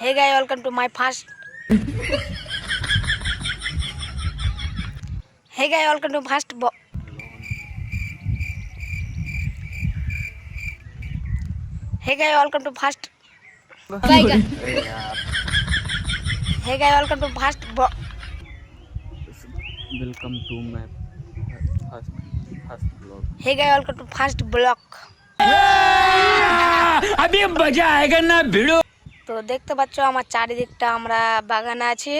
Hey guys, welcome to my first. Hey guys, welcome to first. Hey guys, welcome to first. अरे Hey guys, welcome to first. Welcome to my first first blog. Hey guys, welcome to first block. अभी मजा आएगा ना भिड़ो। তো দেখতে পাচ্ছ আমার চারিদিকটা আমরা বাগানে আছি।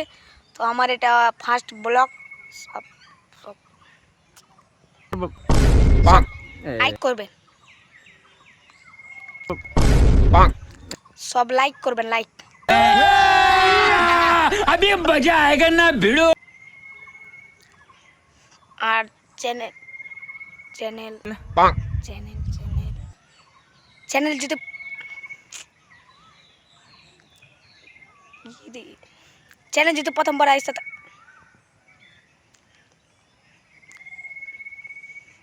তো আমার এটা ফার্স্ট ব্লক। সব সব লাইক করবেন, সব লাইক করবেন, লাইক। अभी मजा आएगा ना भिड़ो। আর channel channel channel channel channel যদি চ্যানেল যদি প্রথমবার আসছে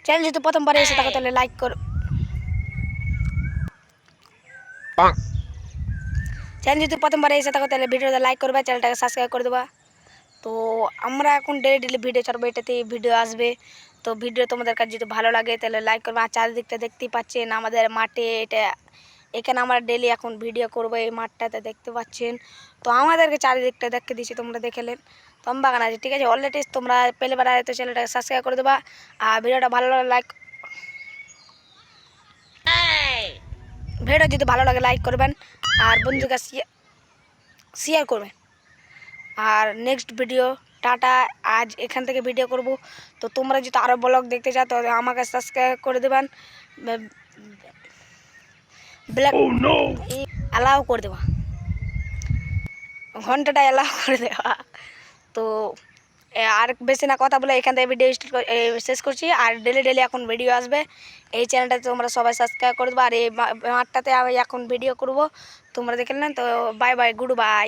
চ্যানেল যদি প্রথমবার এসে থাকো তাহলে লাইক করো। চ্যানেল যদি প্রথমবার এসে থাকো তাহলে ভিডিওটা লাইক করবে, চ্যানেলটাকে সাবস্ক্রাইব করে দেবা। তো আমরা এখন ডেলি ডেলি ভিডিও ছাড়বো, এটাতে ভিডিও আসবে। তো ভিডিও তোমাদের কাছে যদি ভালো লাগে তাহলে লাইক করবে। আর চারিদিকটা দেখতেই পাচ্ছেন আমাদের মাঠে, এটা এখানে আমরা ডেলি এখন ভিডিও করবো এই মাঠটাতে দেখতে পাচ্ছেন। তো আমাদেরকে চারিদিকটা দেখতে দিচ্ছি, তোমরা দেখেলেন। তো আমি বাগান আছি, ঠিক আছে। অলরেডি তোমরা পেলে বেড়া তো চ্যানেলটাকে সাবস্ক্রাইব করে দেবা। আর ভিডিওটা ভালো লাগে লাইক, ভিডিও যদি ভালো লাগে লাইক করবেন আর বন্ধুকে শেয়ার করবেন। আর নেক্সট ভিডিও টাটা। আজ এখান থেকে ভিডিও করব। তো তোমরা যদি আরও ব্লগ দেখতে চাও তো আমাকে সাবস্ক্রাইব করে দেবেন, ব্ল্যাক অ্যালাউ করে দেওয়া, ঘন্টাটা অ্যালাউ করে দেওয়া। তো আর বেশি না কথা বলে এখান থেকে ভিডিও শেষ করছি। আর ডেলি ডেলি এখন ভিডিও আসবে এই চ্যানেলটাতে, তোমরা সবাই সাবস্ক্রাইব করে দেবো। আর এই মাঠটাতে আমি এখন ভিডিও করব, তোমরা দেখে নেন। তো বাই বাই, গুড বাই।